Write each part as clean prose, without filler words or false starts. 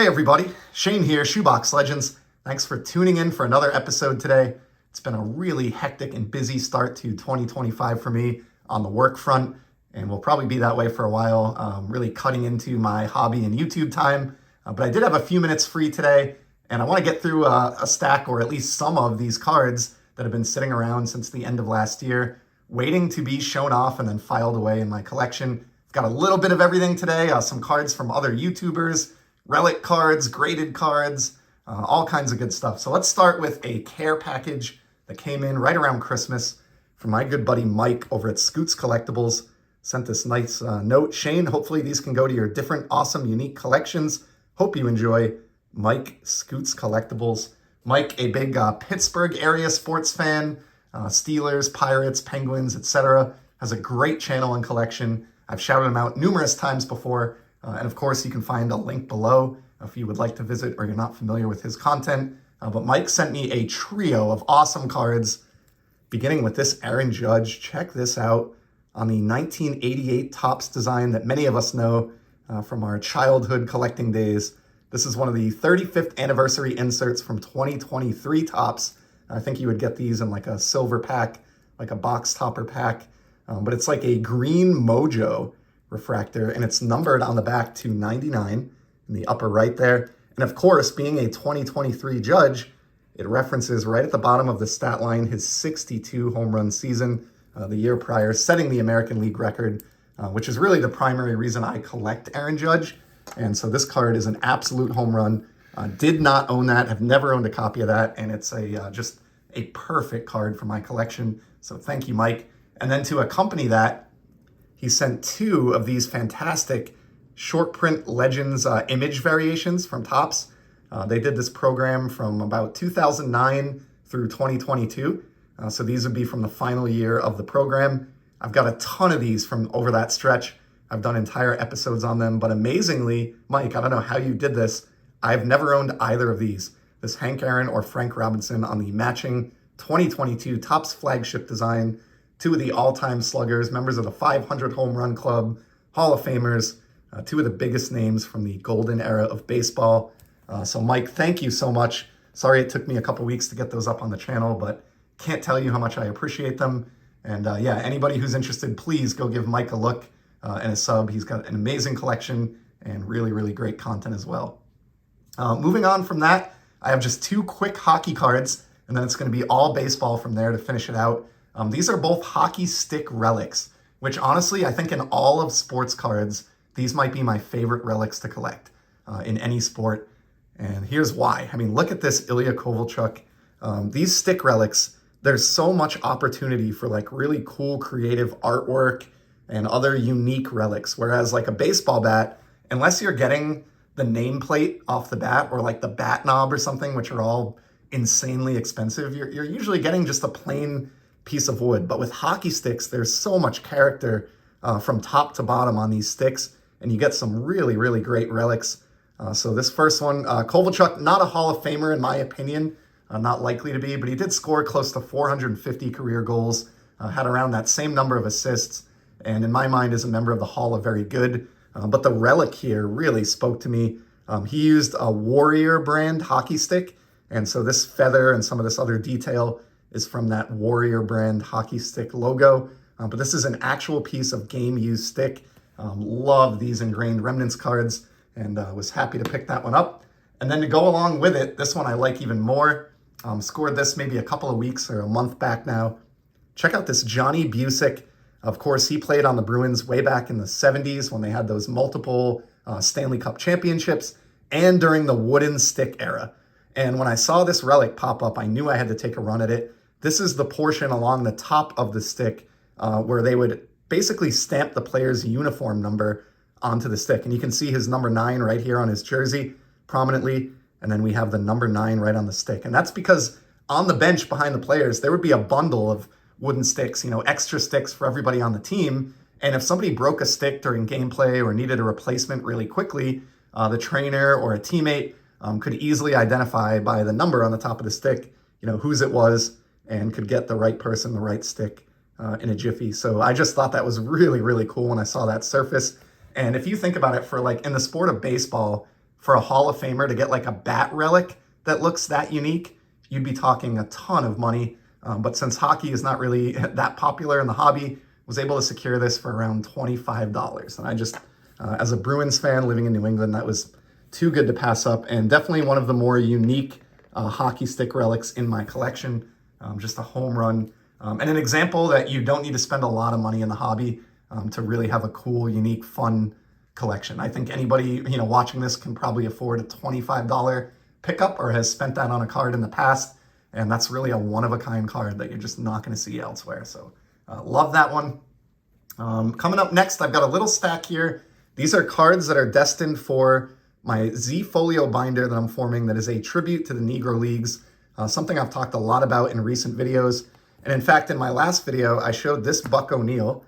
Hey everybody, Shane here, Shoebox Legends. Thanks for tuning in for another episode today. It's been a really hectic and busy start to 2025 for me on the work front, and will probably be that way for a while, really cutting into my hobby and YouTube time. But I did have a few minutes free today, and I want to get through a stack, or at least some of these cards that have been sitting around since the end of last year, waiting to be shown off and then filed away in my collection. I've got a little bit of everything today, some cards from other YouTubers, relic cards, graded cards, all kinds of good stuff. So let's start with a care package that came in right around Christmas from my good buddy Mike over at Scoots Collectibles. Sent this nice note. Shane, hopefully these can go to your different, awesome, unique collections. Hope you enjoy. Mike, Scoots Collectibles. Mike, a big Pittsburgh area sports fan, Steelers, Pirates, Penguins, etc. Has a great channel and collection. I've shouted him out numerous times before. And of course, you can find a link below if you would like to visit or you're not familiar with his content. But Mike sent me a trio of awesome cards, beginning with this Aaron Judge. Check this out on the 1988 Topps design that many of us know from our childhood collecting days. This is one of the 35th anniversary inserts from 2023 Topps. I think you would get these in like a silver pack, like a box topper pack. But it's like a green mojo refractor, and it's numbered on the back to 99 in the upper right there. And of course, being a 2023 Judge, it references right at the bottom of the stat line his 62 home run season the year prior, setting the American League record, which is really the primary reason I collect Aaron Judge. And so this card is an absolute home run. Did not own that, have never owned a copy of that, and it's a just a perfect card for my collection. So thank you, Mike. And then to accompany that, he sent two of these fantastic short print Legends image variations from Topps. They did this program from about 2009 through 2022. So these would be from the final year of the program. I've got a ton of these from over that stretch. I've done entire episodes on them, but amazingly, Mike, I don't know how you did this. I've never owned either of these. This Hank Aaron or Frank Robinson on the matching 2022 Topps flagship design. Two of the all-time sluggers, members of the 500 Home Run Club, Hall of Famers, two of the biggest names from the golden era of baseball. So Mike, thank you so much. Sorry it took me a couple weeks to get those up on the channel, but can't tell you how much I appreciate them. And yeah, anybody who's interested, please go give Mike a look and a sub. He's got an amazing collection and really, really great content as well. Moving on from that, I have just two quick hockey cards, and then it's going to be all baseball from there to finish it out. These are both hockey stick relics, which honestly, I think in all of sports cards, these might be my favorite relics to collect in any sport. And here's why. I mean, look at this Ilya Kovalchuk. These stick relics, there's so much opportunity for like really cool creative artwork and other unique relics. Whereas like a baseball bat, unless you're getting the nameplate off the bat or like the bat knob or something, which are all insanely expensive, you're usually getting just a plain piece of wood. But with hockey sticks, there's so much character from top to bottom on these sticks, and you get some really, really great relics. So this first one, Kovalchuk, not a Hall of Famer in my opinion, not likely to be, but he did score close to 450 career goals, had around that same number of assists, and in my mind is a member of the Hall of Very Good. But the relic here really spoke to me. He used a Warrior brand hockey stick, and so this feather and some of this other detail is from that Warrior brand hockey stick logo. But this is an actual piece of game-used stick. Love these ingrained remnants cards, and was happy to pick that one up. And then to go along with it, this one I like even more. Scored this maybe a couple of weeks or a month back now. Check out this Johnny Busick. Of course, he played on the Bruins way back in the 70s when they had those multiple Stanley Cup championships, and during the wooden stick era. And when I saw this relic pop up, I knew I had to take a run at it. This is the portion along the top of the stick where they would basically stamp the player's uniform number onto the stick. And you can see his number 9 right here on his jersey prominently. And then we have the number 9 right on the stick. And that's because on the bench behind the players, there would be a bundle of wooden sticks, you know, extra sticks for everybody on the team. And if somebody broke a stick during gameplay or needed a replacement really quickly, the trainer or a teammate could easily identify by the number on the top of the stick, you know, whose it was, and could get the right person, the right stick in a jiffy. So I just thought that was really, really cool when I saw that surface. And if you think about it, for like in the sport of baseball, for a Hall of Famer to get like a bat relic that looks that unique, you'd be talking a ton of money. But since hockey is not really that popular in the hobby, was able to secure this for around $25. And I just, as a Bruins fan living in New England, that was too good to pass up, and definitely one of the more unique hockey stick relics in my collection. Just a home run, and an example that you don't need to spend a lot of money in the hobby to really have a cool, unique, fun collection. I think anybody watching this can probably afford a $25 pickup or has spent that on a card in the past, and that's really a one-of-a-kind card that you're just not going to see elsewhere. So love that one. Coming up next, I've got a little stack here. These are cards that are destined for my Z Folio binder that I'm forming that is a tribute to the Negro Leagues, something I've talked a lot about in recent videos. And in fact, in my last video, I showed this Buck O'Neil,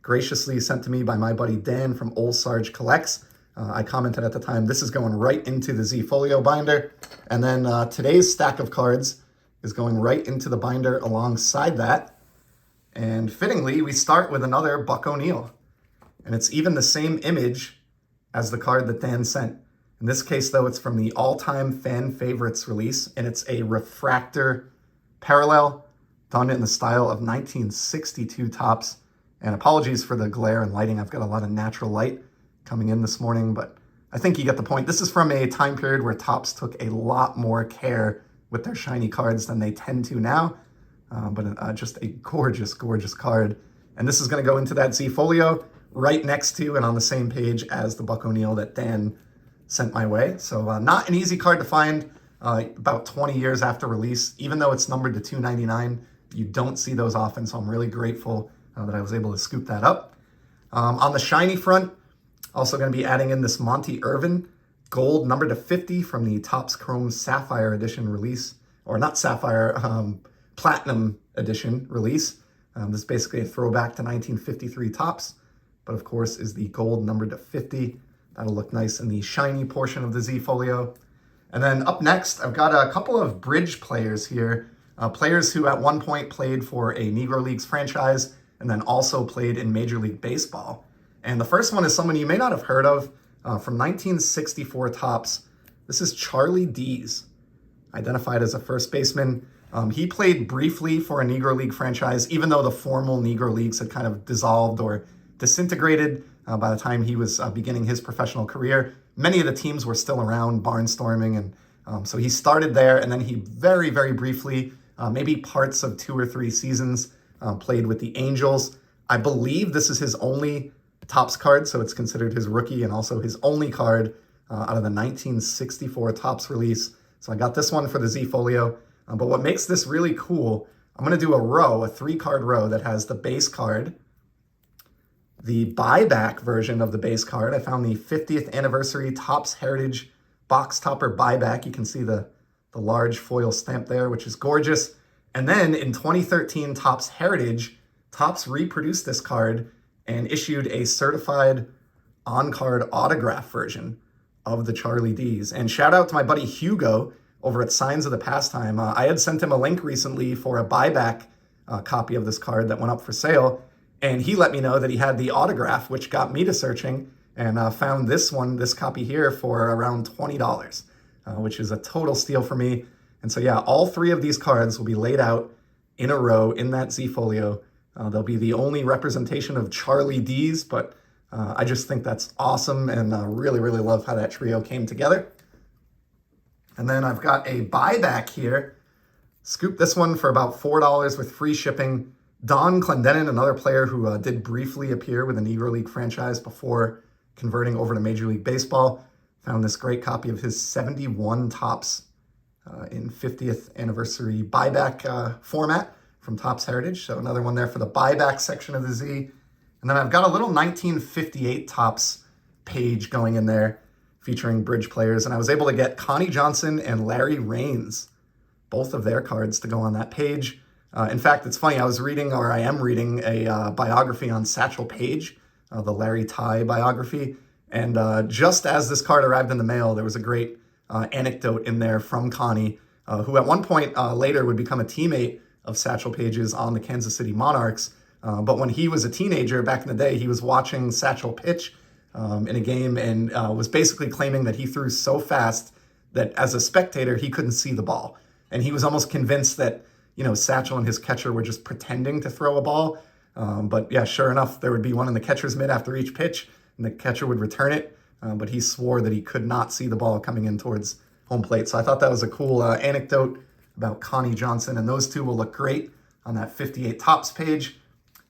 graciously sent to me by my buddy Dan from Old Sarge Collects. I commented at the time, this is going right into the Z Folio binder. And then today's stack of cards is going right into the binder alongside that. And fittingly, we start with another Buck O'Neil. And it's even the same image as the card that Dan sent. In this case, though, it's from the all-time fan favorites release, and it's a refractor parallel done in the style of 1962 Topps. And apologies for the glare and lighting. I've got a lot of natural light coming in this morning, but I think you get the point. This is from a time period where Topps took a lot more care with their shiny cards than they tend to now. But just a gorgeous, gorgeous card. And this is going to go into that Z Folio right next to and on the same page as the Buck O'Neil that Dan sent my way. So not an easy card to find about 20 years after release. Even though it's numbered to $2.99, you don't see those often. So I'm really grateful that I was able to scoop that up. On the shiny front, also going to be adding in this Monty Irvin gold numbered to 50 from the Topps Chrome Sapphire edition release, or not Sapphire, Platinum edition release. This is basically a throwback to 1953 Topps, but of course is the gold numbered to 50. That'll look nice in the shiny portion of the Z Folio. And then up next, I've got a couple of bridge players here, players who at one point played for a Negro Leagues franchise and then also played in Major League Baseball. And the first one is someone you may not have heard of, from 1964 Topps. This is Charlie Dees, identified as a first baseman. He played briefly for a Negro League franchise, even though the formal Negro Leagues had kind of dissolved or disintegrated by the time he was beginning his professional career. Many of the teams were still around, barnstorming, and so he started there, and then he very, very briefly, maybe parts of 2 or 3 seasons, played with the Angels. I believe this is his only Topps card, so it's considered his rookie and also his only card out of the 1964 Topps release. So I got this one for the Z Folio. But what makes this really cool, I'm going to do a 3-card row that has the base card, the buyback version of the base card. I found the 50th anniversary Topps Heritage box topper buyback. You can see the large foil stamp there, which is gorgeous. And then in 2013 Topps Heritage, Topps reproduced this card and issued a certified on-card autograph version of the Charlie Dees. And shout out to my buddy Hugo over at Signs of the Pastime. I had sent him a link recently for a buyback copy of this card that went up for sale, and he let me know that he had the autograph, which got me to searching, and found this copy here, for around $20, which is a total steal for me. And so yeah, all 3 of these cards will be laid out in a row in that Z Folio. They'll be the only representation of Charlie Dees, but I just think that's awesome, and really, really love how that trio came together. And then I've got a buyback here. Scooped this one for about $4 with free shipping. Don Clendenin, another player who did briefly appear with a Negro League franchise before converting over to Major League Baseball. Found this great copy of his 71 Topps in 50th anniversary buyback format from Topps Heritage. So another one there for the buyback section of the Z. And then I've got a little 1958 Topps page going in there featuring bridge players. And I was able to get Connie Johnson and Larry Raines, both of their cards, to go on that page. In fact, it's funny, I am reading a biography on Satchel Paige, the Larry Ty biography. And just as this card arrived in the mail, there was a great anecdote in there from Connie, who at one point later would become a teammate of Satchel Paige's on the Kansas City Monarchs. But when he was a teenager back in the day, he was watching Satchel pitch in a game and was basically claiming that he threw so fast that as a spectator, he couldn't see the ball. And he was almost convinced that, Satchel and his catcher were just pretending to throw a ball. But yeah, sure enough, there would be one in the catcher's mitt after each pitch, and the catcher would return it. But he swore that he could not see the ball coming in towards home plate. So I thought that was a cool anecdote about Connie Johnson, and those two will look great on that 58 Topps page.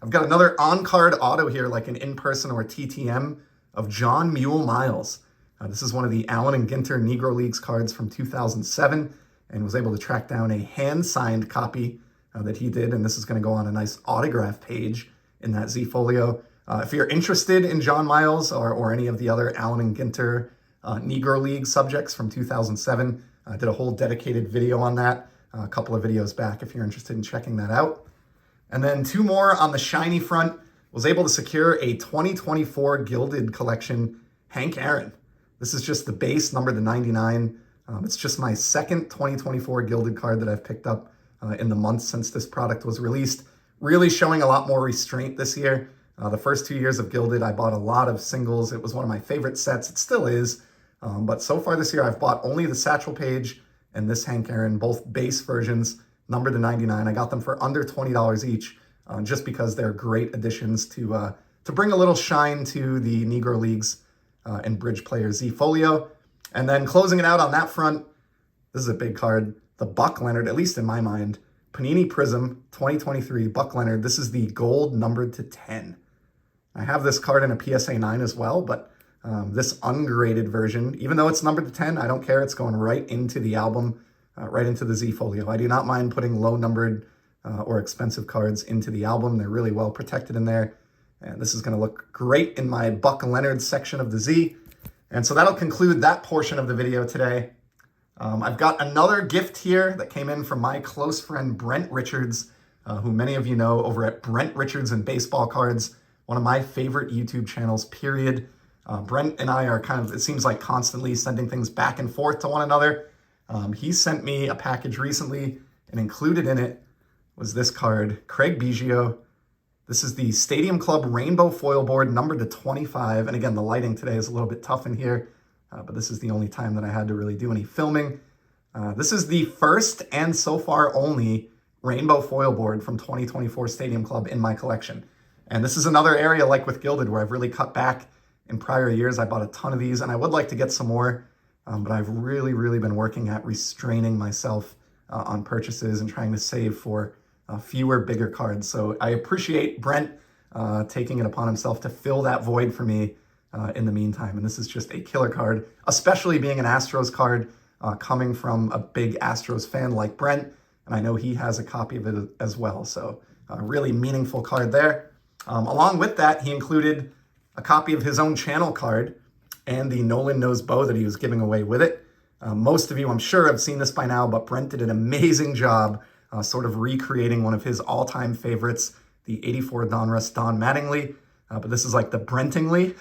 I've got another on-card auto here, like an in-person or a TTM of John Mule Miles. This is one of the Allen and Ginter Negro Leagues cards from 2007, and was able to track down a hand-signed copy that he did, and this is going to go on a nice autograph page in that Z Folio. If you're interested in John Miles or any of the other Allen and Ginter Negro League subjects from 2007, I did a whole dedicated video on that a couple of videos back if you're interested in checking that out. And then two more on the shiny front. Was able to secure a 2024 Gilded Collection Hank Aaron. This is just the base, number to 99. It's just my second 2024 Gilded card that I've picked up in the months since this product was released. Really showing a lot more restraint this year. The first 2 years of Gilded, I bought a lot of singles. It was one of my favorite sets. It still is. But so far this year, I've bought only the Satchel page and this Hank Aaron, both base versions, number to 99. I got them for under $20 each, just because they're great additions to bring a little shine to the Negro Leagues and Bridge Player Z Folio. And then closing it out on that front, this is a big card, the Buck Leonard, at least in my mind, Panini Prism 2023 Buck Leonard. This is the gold numbered to 10. I have this card in a PSA 9 as well, but this ungraded version, even though it's numbered to 10, I don't care. It's going right into the album, right into the Z Folio. I do not mind putting low numbered or expensive cards into the album. They're really well protected in there. And this is going to look great in my Buck Leonard section of the Z. And so that'll conclude that portion of the video today. I've got another gift here that came in from my close friend Brent Richards, who many of you know over at Brent Richards and Baseball Cards, one of my favorite YouTube channels, period. Brent and I are kind of, it seems like, constantly sending things back and forth to one another. He sent me a package recently, and included in it was this card, Craig Biggio. This is the Stadium Club Rainbow Foil Board, numbered to 25. And again, the lighting today is a little bit tough in here, but this is the only time that I had to really do any filming. This is the first and so far only Rainbow Foil Board from 2024 Stadium Club in my collection. And this is another area, like with Gilded, where I've really cut back. In prior years, I bought a ton of these, and I would like to get some more, but I've really been working at restraining myself on purchases and trying to save for fewer, bigger cards. So I appreciate Brent taking it upon himself to fill that void for me in the meantime. And this is just a killer card, especially being an Astros card coming from a big Astros fan like Brent. And I know he has a copy of it as well. So a really meaningful card there. Along with that, he included a copy of his own channel card and the Nolan Knows bow that he was giving away with it. Most of you, I'm sure, have seen this by now, but Brent did an amazing job sort of recreating one of his all-time favorites, the 84 Donruss Don Mattingly. But this is like the Brentingly,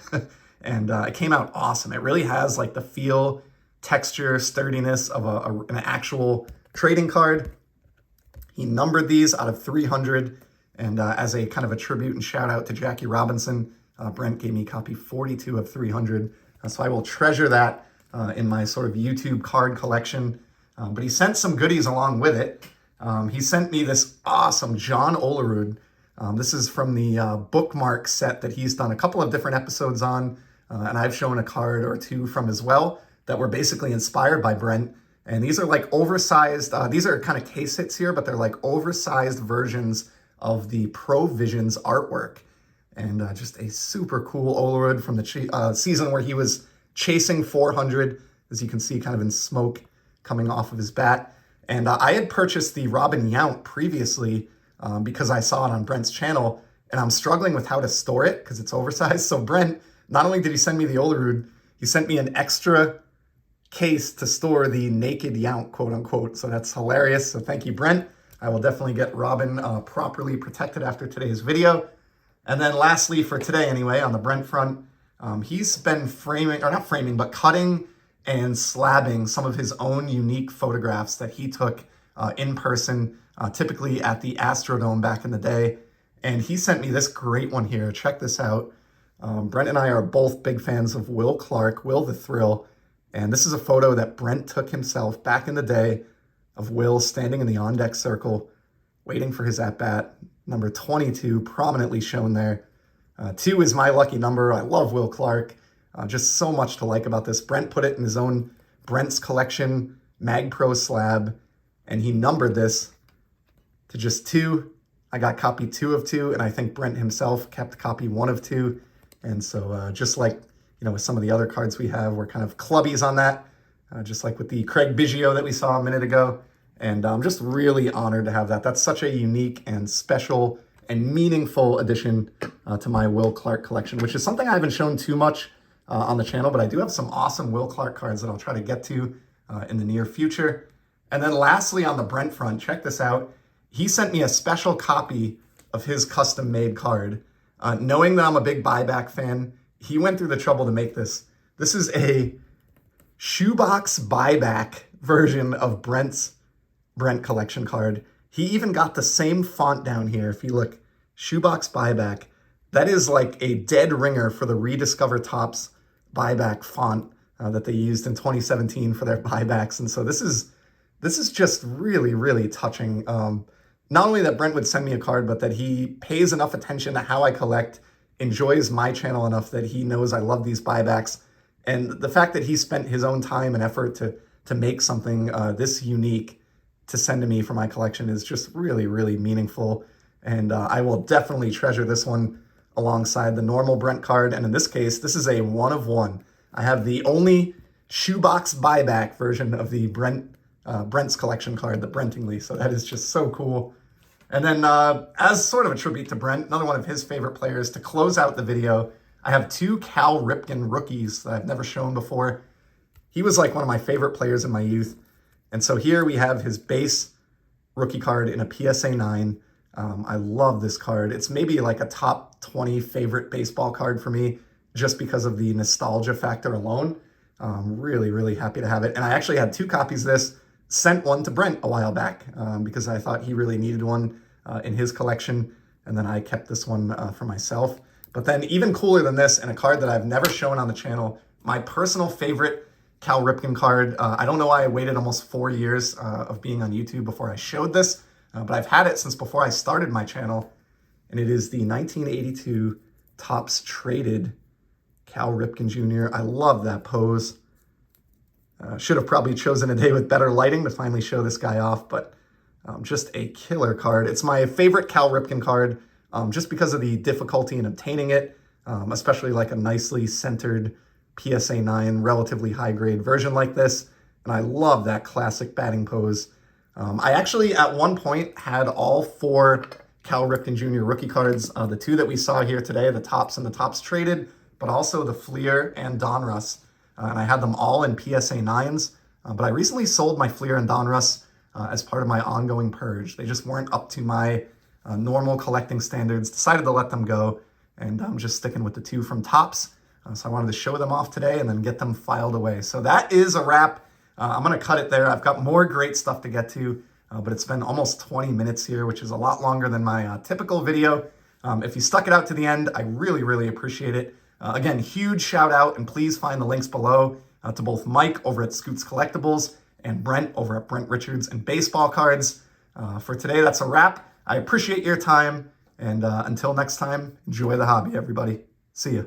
and it came out awesome. It really has like the feel, texture, sturdiness of an actual trading card. He numbered these out of 300, and as a kind of a tribute and shout out to Jackie Robinson, Brent gave me copy 42 of 300. So I will treasure that in my sort of YouTube card collection. But he sent some goodies along with it. He sent me this awesome John Olerud. This is from the bookmark set that he's done a couple of different episodes on, and I've shown a card or two from as well that were basically inspired by Brent. And these are like oversized, these are kind of case hits here, but they're like oversized versions of the Pro Visions artwork. And just a super cool Olerud from the season where he was chasing 400, as you can see kind of in smoke coming off of his bat. And I had purchased the Robin Yount previously because I saw it on Brent's channel, and I'm struggling with how to store it because it's oversized. So Brent, not only did he send me the Olerud, he sent me an extra case to store the naked Yount, quote unquote. So that's hilarious. So thank you, Brent. I will definitely get Robin properly protected after today's video. And then lastly, for today anyway, on the Brent front, he's been cutting and slabbing some of his own unique photographs that he took in person, typically at the Astrodome back in the day. And he sent me this great one here. Check this out. Brent and I are both big fans of Will Clark, Will the Thrill, and this is a photo that Brent took himself back in the day of Will standing in the on-deck circle, waiting for his at-bat. Number 22 prominently shown there. 2 is my lucky number. I love Will Clark. Just so much to like about this. Brent put it in his own Brent's Collection Mag Pro slab, and he numbered this to just 2. I got copy 2 of 2, and I think Brent himself kept copy 1 of 2. And so just like, with some of the other cards we have, we're kind of clubbies on that, just like with the Craig Biggio that we saw a minute ago. And I'm just really honored to have that. That's such a unique and special and meaningful addition to my Will Clark collection, which is something I haven't shown too much on the channel, but I do have some awesome Will Clark cards that I'll try to get to in the near future. And then lastly, on the Brent front, check this out. He sent me a special copy of his custom-made card. Knowing that I'm a big buyback fan, he went through the trouble to make this. This is a shoebox buyback version of Brent's Brent collection card. He even got the same font down here. If you look, shoebox buyback, that is like a dead ringer for the Rediscover Topps buyback font that they used in 2017 for their buybacks. And so this is just really, really touching. Not only that Brent would send me a card, but that he pays enough attention to how I collect, enjoys my channel enough that he knows I love these buybacks. And the fact that he spent his own time and effort to make something this unique to send to me for my collection is just really, really meaningful. And I will definitely treasure this one alongside the normal Brent card. And in this case, this is a 1 of 1. I have the only shoebox buyback version of the Brent's collection card, the Brentingly. So that is just so cool. And then as sort of a tribute to Brent, another one of his favorite players, to close out the video, I have 2 Cal Ripken rookies that I've never shown before. He was like one of my favorite players in my youth. And so here we have his base rookie card in a PSA 9. I love this card. It's maybe like a top 20 favorite baseball card for me just because of the nostalgia factor alone. Really, really happy to have it. And I actually had 2 copies of this, sent one to Brent a while back because I thought he really needed one in his collection. And then I kept this one for myself. But then even cooler than this, and a card that I've never shown on the channel, my personal favorite Cal Ripken card. I don't know why I waited almost 4 years of being on YouTube before I showed this, but I've had it since before I started my channel. And it is the 1982 Topps Traded Cal Ripken Jr. I love that pose. Should have probably chosen a day with better lighting to finally show this guy off, but just a killer card. It's my favorite Cal Ripken card just because of the difficulty in obtaining it, especially like a nicely centered PSA 9, relatively high-grade version like this. And I love that classic batting pose. I actually, at one point, had all 4 Cal Ripken Jr. rookie cards, the 2 that we saw here today, the Topps and the Topps Traded, but also the Fleer and Donruss. And I had them all in PSA 9s. But I recently sold my Fleer and Donruss as part of my ongoing purge. They just weren't up to my normal collecting standards. Decided to let them go, and I'm just sticking with the 2 from Topps. So I wanted to show them off today and then get them filed away. So that is a wrap. I'm going to cut it there. I've got more great stuff to get to, but it's been almost 20 minutes here, which is a lot longer than my typical video. If you stuck it out to the end, I really, really appreciate it. Again, huge shout out, and please find the links below to both Mike over at Scoots Collectibles and Brent over at Brent Richards and Baseball Cards. For today, that's a wrap. I appreciate your time, and until next time, enjoy the hobby, everybody. See ya.